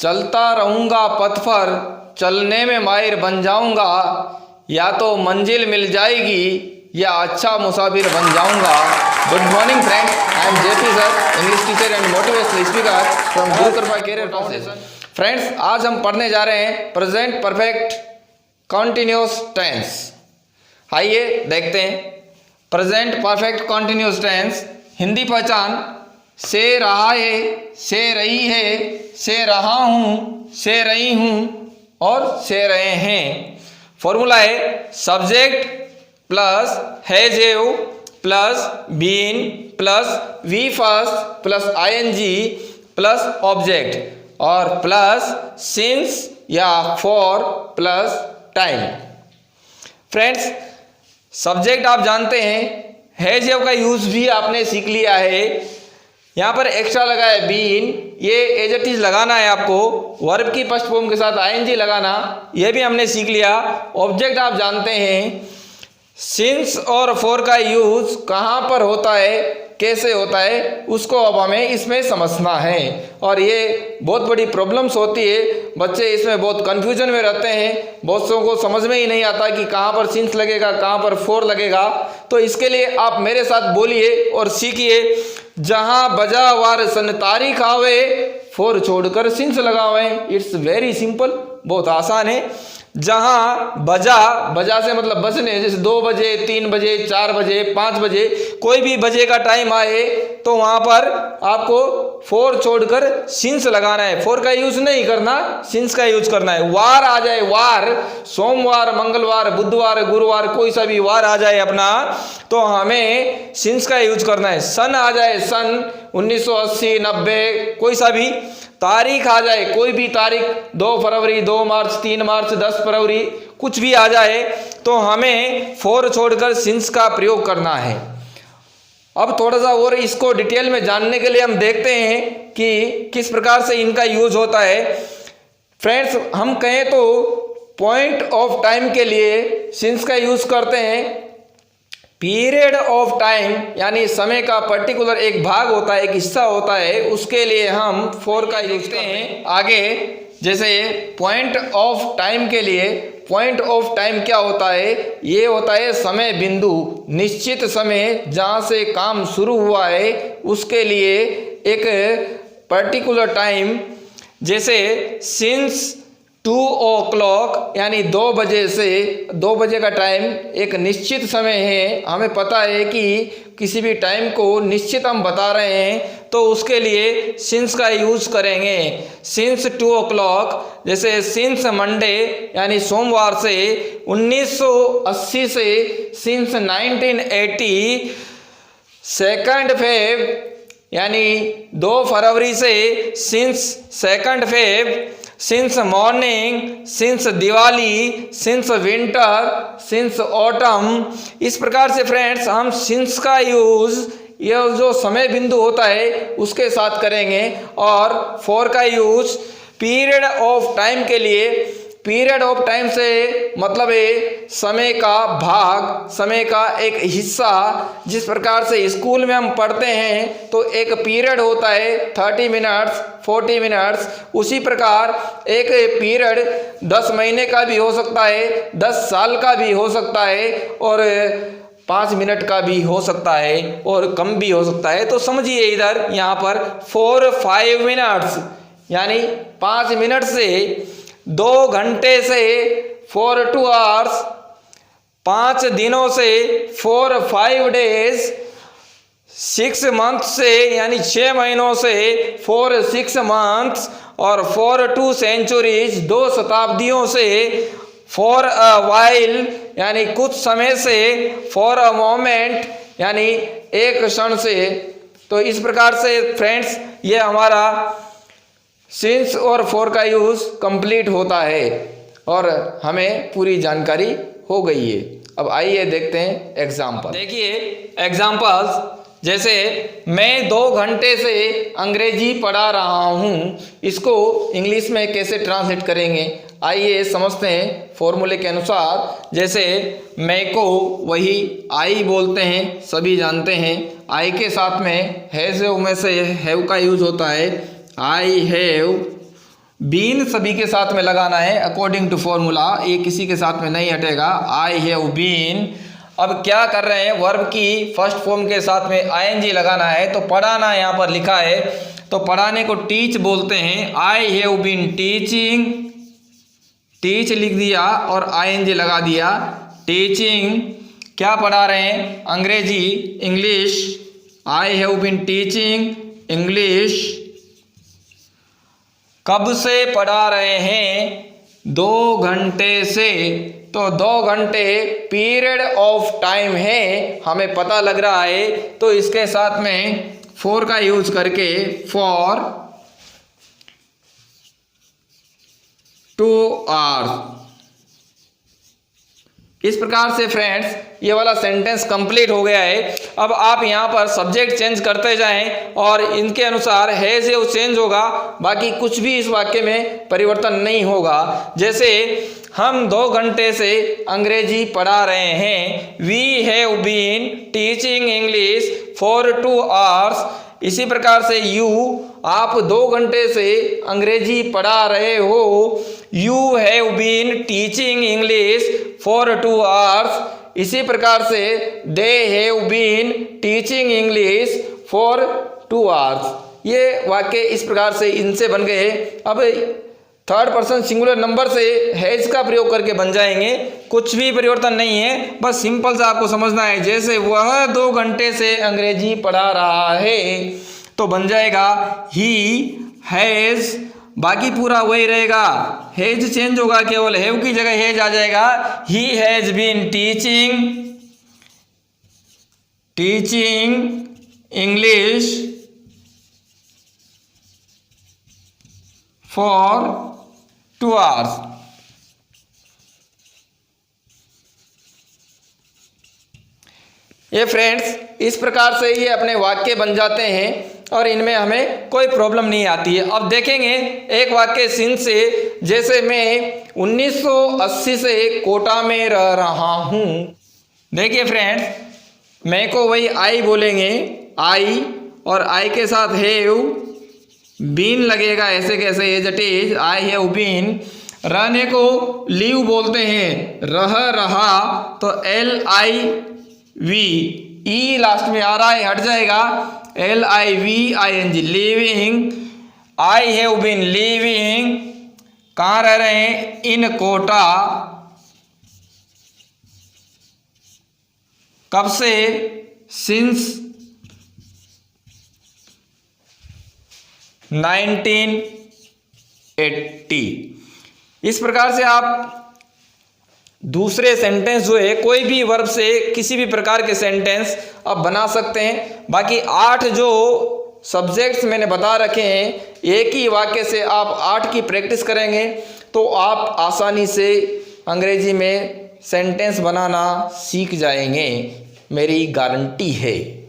चलता रहूँगा पथ पर, चलने में माहिर बन जाऊँगा, या तो मंजिल मिल जाएगी या अच्छा मुसाफिर बन जाऊँगा। Good morning friends, I am JP sir, English teacher and motivational speaker from गुरु कृपा कैरियर फाउंडेशन। फ्रेंड्स, आज हम पढ़ने जा रहे हैं प्रेजेंट परफेक्ट कॉन्टिन्यूअस टेंस। आइए देखते हैं present perfect continuous tense. Hindi पहचान: से रहा है, से रही है, से रहा हूँ, से रही हूँ और से रहे हैं। फॉर्मूला है subject plus has have plus been plus V first plus ING plus object और प्लस सिंस या for plus time. Friends, subject आप जानते हैं, हैज हैव का यूज भी आपने सीख लिया है। यहाँ पर एक्स्ट्रा लगा है बीन, ये एज इट इज लगाना है आपको। वर्ब की फर्स्ट फॉर्म के साथ आईएनजी लगाना, ये भी हमने सीख लिया। ऑब्जेक्ट आप जानते हैं। सिंस और फॉर का यूज कहाँ पर होता है, कैसे होता है, उसको अब हमें इसमें समझना है। और ये बहुत बड़ी प्रॉब्लम्स होती है, बच्चे इसमें बहुत कंफ्यूजन में रहते हैं। बहुत लोगों को समझ में ही नहीं आता कि कहाँ पर सिंस लगेगा, कहाँ पर फॉर लगेगा। तो इसके लिए आप मेरे साथ बोलिए और सीखिए। जहाँ बजा वार सन तारीख आवे, फॉर छोड़कर सिंस लगावे। इट्स वेरी सिंपल, बहुत आसान है। जहाँ बजा, बजा से मतलब बजने, जैसे 2 बजे, 3 बजे, 4 बजे, 5 बजे, कोई भी बजे का टाइम आए तो वहाँ पर आपको फॉर छोड़कर सिंस लगाना है। फॉर का यूज नहीं करना, सिंस का यूज करना है। वार आ जाए, वार, सोमवार, मंगलवार, बुधवार, गुरुवार, कोई सा भी वार आ जाए अपना, तो हमें सिंस का यूज करना है। सन आ जाए, सन 1980, 90, कोई सा भी। तारीख आ जाए, कोई भी तारीख, 2 फरवरी, 2 मार्च, 3 मार्च, 10 फरवरी, कुछ भी आ जाए तो हमें फॉर छोड़कर सिंस का प्रयोग करना है। अब थोड़ा सा और इसको डिटेल में जानने के लिए हम देखते हैं कि किस प्रकार से इनका यूज होता है। फ्रेंड्स, हम कहें तो पॉइंट ऑफ टाइम के लिए सिंस का यूज करते हैं। पीरियड ऑफ टाइम यानी समय का पर्टिकुलर एक भाग होता है, एक हिस्सा होता है, उसके लिए हम फॉर का यूज करते हैं। आगे जैसे पॉइंट ऑफ टाइम के लिए, पॉइंट ऑफ टाइम क्या होता है? ये होता है समय बिंदु, निश्चित समय जहाँ से काम शुरू हुआ है उसके लिए एक पर्टिकुलर टाइम। जैसे सिंस 2 o'clock यानी 2 बजे से, 2 बजे का टाइम एक निश्चित समय है। हमें पता है कि किसी भी टाइम को निश्चित हम बता रहे हैं तो उसके लिए सिंस का यूज करेंगे। सिंस 2 o'clock, जैसे सिंस मंडे यानी सोमवार से 1980 से सिंस 1980, सेकंड फेब यानी 2 फरवरी से since second Feb, since morning, since Diwali, since winter, since autumn. इस प्रकार से फ्रेंड्स हम सिंस का यूज यह जो समय बिंदु होता है उसके साथ करेंगे। और फॉर का यूज पीरियड ऑफ टाइम के लिए। पीरियड ऑफ टाइम से मतलब है समय का भाग, समय का एक हिस्सा। जिस प्रकार से स्कूल में हम पढ़ते हैं तो एक पीरियड होता है 30 मिनट्स, 40 मिनट्स, उसी प्रकार एक पीरियड 10 महीने का भी हो सकता है, 10 साल का भी हो सकता है और 5 मिनट का भी हो सकता है और कम भी हो सकता है। तो समझिए इधर यहाँ पर 4-5 मिनट्स यानी 5 मिनट से, 2 घंटे से 4-2 आवर्स, 5 दिनों से 4-5 डेज, 6 मंथ से यानी 6 महीनों से 4-6 मंथ्स और 4-2 सेंचुरीज 2 शताब्दियों से, फॉर अ वाइल यानी कुछ समय से, फॉर अ मोमेंट यानी एक क्षण से। तो इस प्रकार से फ्रेंड्स ये हमारा सिंस और फॉर का यूज कंप्लीट होता है और हमें पूरी जानकारी हो गई है। अब आइए देखते हैं एग्जाम्पल। देखिए एग्जाम्पल्स, जैसे मैं 2 घंटे से अंग्रेजी पढ़ा रहा हूँ, इसको इंग्लिश में कैसे ट्रांसलेट करेंगे आइए समझते हैं फॉर्मूले के अनुसार। जैसे मैं को वही आई बोलते हैं, सभी जानते हैं। आई के साथ में हैव में से हैव का यूज होता है। आई हैव बीन सभी के साथ में लगाना है अकॉर्डिंग टू फॉर्मूला, ये किसी के साथ में नहीं हटेगा। I have been. अब क्या कर रहे हैं, वर्ब की फर्स्ट फॉर्म के साथ में आईएनजी लगाना है। तो पढ़ाना यहाँ पर लिखा है, तो पढ़ाने को टीच बोलते हैं। I have been teaching, teach लिख दिया और आईएनजी लगा दिया, टीचिंग। क्या पढ़ा रहे हैं, अंग्रेजी, English. I have been teaching English. कब से पढ़ा रहे हैं, 2 घंटे से। तो 2 घंटे पीरियड ऑफ टाइम है, हमें पता लग रहा है। तो इसके साथ में फॉर का यूज करके फॉर 2 आवर्स। इस प्रकार से फ्रेंड्स ये वाला सेंटेंस कंप्लीट हो गया है। अब आप यहाँ पर सब्जेक्ट चेंज करते जाएं और इनके अनुसार हैज ये चेंज होगा, बाकी कुछ भी इस वाक्य में परिवर्तन नहीं होगा। जैसे हम 2 घंटे से अंग्रेजी पढ़ा रहे हैं, we have been teaching English for 2 hours. इसी प्रकार से यू, आप 2 घंटे से अंग्रेजी पढ़ा रहे हो, you have been teaching English for 2 hours. इसी प्रकार से they have been teaching English for 2 hours. ये वाक्य इस प्रकार से इनसे बन गए। अब थर्ड पर्सन सिंगुलर नंबर से हैज का प्रयोग करके बन जाएंगे, कुछ भी परिवर्तन नहीं है, बस सिंपल सा आपको समझना है। जैसे वह 2 घंटे से अंग्रेजी पढ़ा रहा है, तो बन जाएगा ही हैज, बाकी पूरा वही रहेगा। हैज चेंज होगा, केवल हैव की जगह हैज आ जाएगा। He has been teaching English for 2 hours. ये फ्रेंड्स इस प्रकार से ये अपने वाक्य बन जाते हैं और इनमें हमें कोई प्रॉब्लम नहीं आती है। अब देखेंगे एक वाक्य सिंस से, जैसे मैं 1980 से कोटा में रह रहा हूँ। देखिए फ्रेंड्स, मैं को वही आई बोलेंगे, आई, और आई के साथ हैव बीन लगेगा, ऐसे कैसे, as it is, I have been. रहने को लीव बोलते हैं, रह रहा, तो LIV, ई लास्ट में आ रहा है, हट जाएगा, LIVING, living. I have been living, कहाँ रह रहे हैं, इन कोटा। कब से, सिंस 1980। इस प्रकार से आप दूसरे सेंटेंस जो है, कोई भी वर्ब से किसी भी प्रकार के सेंटेंस आप बना सकते हैं। बाकी 8 जो सब्जेक्ट्स मैंने बता रखे हैं, एक ही वाक्य से आप 8 की प्रैक्टिस करेंगे तो आप आसानी से अंग्रेजी में सेंटेंस बनाना सीख जाएंगे, मेरी गारंटी है।